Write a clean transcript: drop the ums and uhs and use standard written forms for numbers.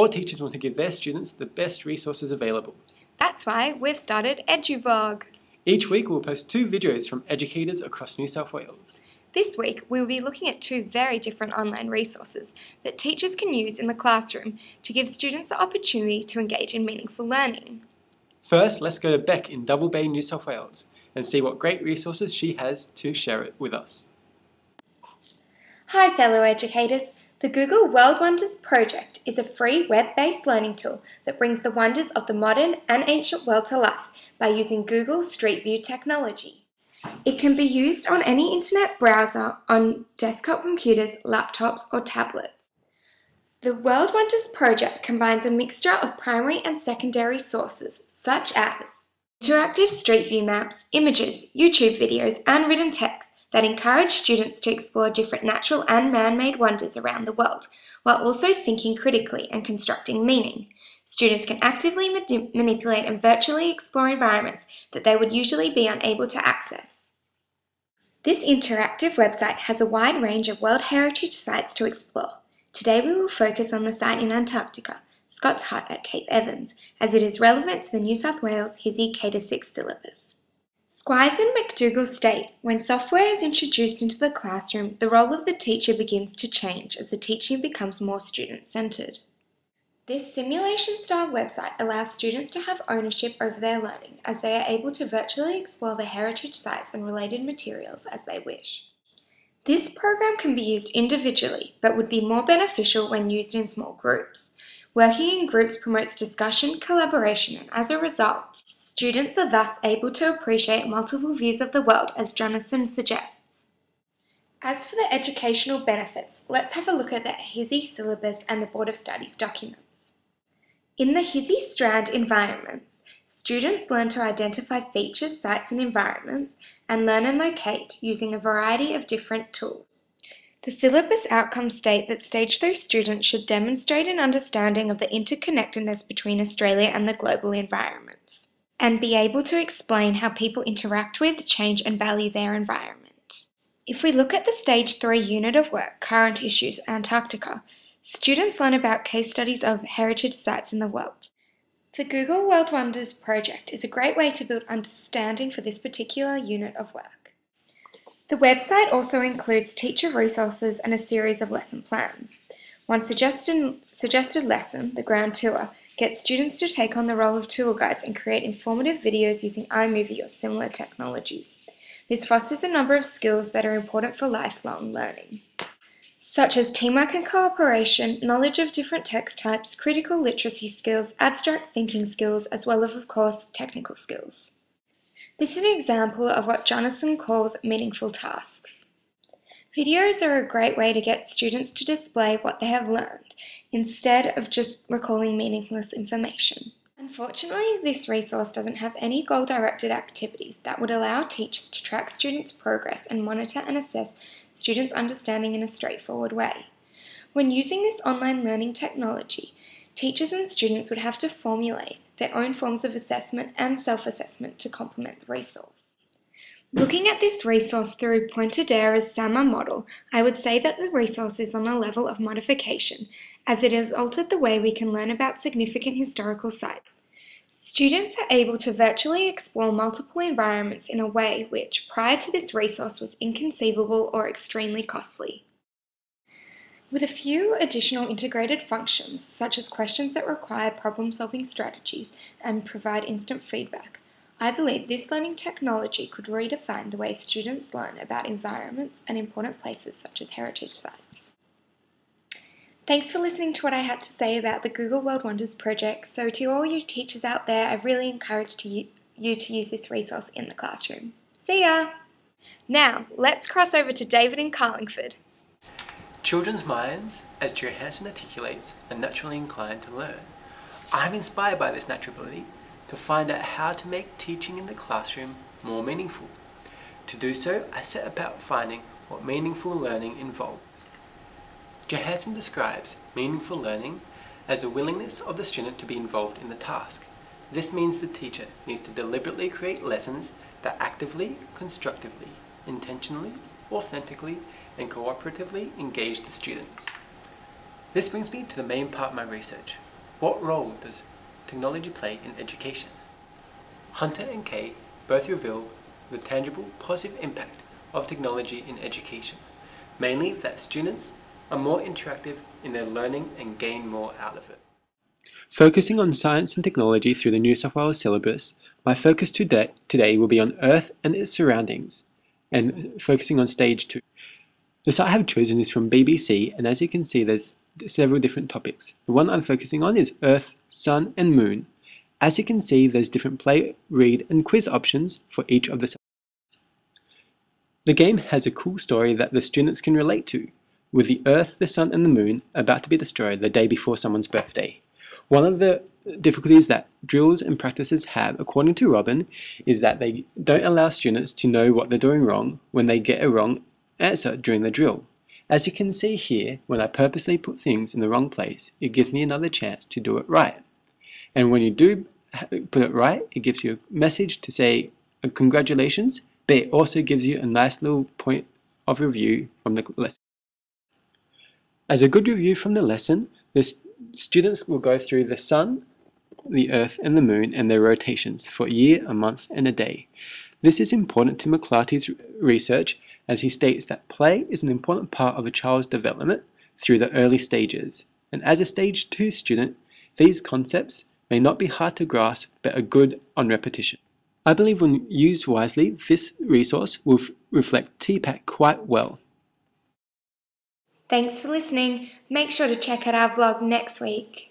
All teachers want to give their students the best resources available. That's why we've started EduVlog. Each week we'll post 2 videos from educators across New South Wales. This week we will be looking at 2 very different online resources that teachers can use in the classroom to give students the opportunity to engage in meaningful learning. First, let's go to Beck in Double Bay, New South Wales and see what great resources she has to share it with us. Hi fellow educators. The Google World Wonders project is a free web-based learning tool that brings the wonders of the modern and ancient world to life by using Google Street View technology. It can be used on any internet browser on desktop computers, laptops or tablets. The World Wonders project combines a mixture of primary and secondary sources such as interactive Street View maps, images, YouTube videos and written text that encourage students to explore different natural and man-made wonders around the world, while also thinking critically and constructing meaning. Students can actively manipulate and virtually explore environments that they would usually be unable to access. This interactive website has a wide range of World Heritage sites to explore. Today we will focus on the site in Antarctica, Scott's Hut at Cape Evans, as it is relevant to the New South Wales HSE K-6 syllabus. Squires and McDougall state, when software is introduced into the classroom, the role of the teacher begins to change as the teaching becomes more student-centred. This simulation-style website allows students to have ownership over their learning as they are able to virtually explore the heritage sites and related materials as they wish. This program can be used individually, but would be more beneficial when used in small groups. Working in groups promotes discussion, collaboration, and as a result, students are thus able to appreciate multiple views of the world, as Jonathan suggests. As for the educational benefits, let's have a look at the HSE syllabus and the Board of Studies documents. In the HSE Strand environments, students learn to identify features, sites and environments, and learn and locate using a variety of different tools. The syllabus outcomes state that Stage 3 students should demonstrate an understanding of the interconnectedness between Australia and the global environments, and be able to explain how people interact with, change and value their environment. If we look at the Stage 3 unit of work, Current Issues Antarctica, students learn about case studies of heritage sites in the world. The Google World Wonders project is a great way to build understanding for this particular unit of work. The website also includes teacher resources and a series of lesson plans. One suggested lesson, the Ground Tour, gets students to take on the role of tour guides and create informative videos using iMovie or similar technologies. This fosters a number of skills that are important for lifelong learning, such as teamwork and cooperation, knowledge of different text types, critical literacy skills, abstract thinking skills, as well as, of course, technical skills. This is an example of what Jonathan calls meaningful tasks. Videos are a great way to get students to display what they have learned, instead of just recalling meaningless information. Unfortunately, this resource doesn't have any goal-directed activities that would allow teachers to track students' progress and monitor and assess students' understanding in a straightforward way. When using this online learning technology, teachers and students would have to formulate their own forms of assessment and self-assessment to complement the resource. Looking at this resource through Pointedera's SAMA model, I would say that the resource is on a level of modification, as it has altered the way we can learn about significant historical sites. Students are able to virtually explore multiple environments in a way which, prior to this resource, was inconceivable or extremely costly. With a few additional integrated functions, such as questions that require problem-solving strategies and provide instant feedback, I believe this learning technology could redefine the way students learn about environments and important places such as heritage sites. Thanks for listening to what I had to say about the Google World Wonders project. So to all you teachers out there, I really encourage you to use this resource in the classroom. See ya! Now, let's cross over to David in Carlingford. Children's minds, as Johansson articulates, are naturally inclined to learn. I'm inspired by this natural ability to find out how to make teaching in the classroom more meaningful. To do so, I set about finding what meaningful learning involves. Johansson describes meaningful learning as the willingness of the student to be involved in the task. This means the teacher needs to deliberately create lessons that actively, constructively, intentionally, authentically, and cooperatively engage the students. This brings me to the main part of my research, What role does technology play in education? Hunter and Kay both reveal the tangible positive impact of technology in education, mainly that students are more interactive in their learning and gain more out of it. Focusing on science and technology through the New South Wales syllabus, my focus today will be on Earth and its surroundings, and focusing on stage 2. The site I have chosen is from BBC, and as you can see there's several different topics. The one I'm focusing on is Earth, Sun and Moon. As you can see there's different play, read and quiz options for each of the subjects. The game has a cool story that the students can relate to, with the Earth, the Sun and the Moon about to be destroyed the day before someone's birthday. One of the difficulties that drills and practices have, according to Robin, is that they don't allow students to know what they're doing wrong when they get a wrong answer during the drill. As you can see here, when I purposely put things in the wrong place, it gives me another chance to do it right. And when you do put it right, it gives you a message to say congratulations, but it also gives you a nice little point of review from the lesson. As a good review from the lesson, the students will go through the Sun, the Earth and the Moon and their rotations for a year, a month and a day. This is important to McClarty's research, as he states that play is an important part of a child's development through the early stages. And as a stage 2 student, these concepts may not be hard to grasp but are good on repetition. I believe when used wisely, this resource will reflect TPAC quite well. Thanks for listening. Make sure to check out our vlog next week.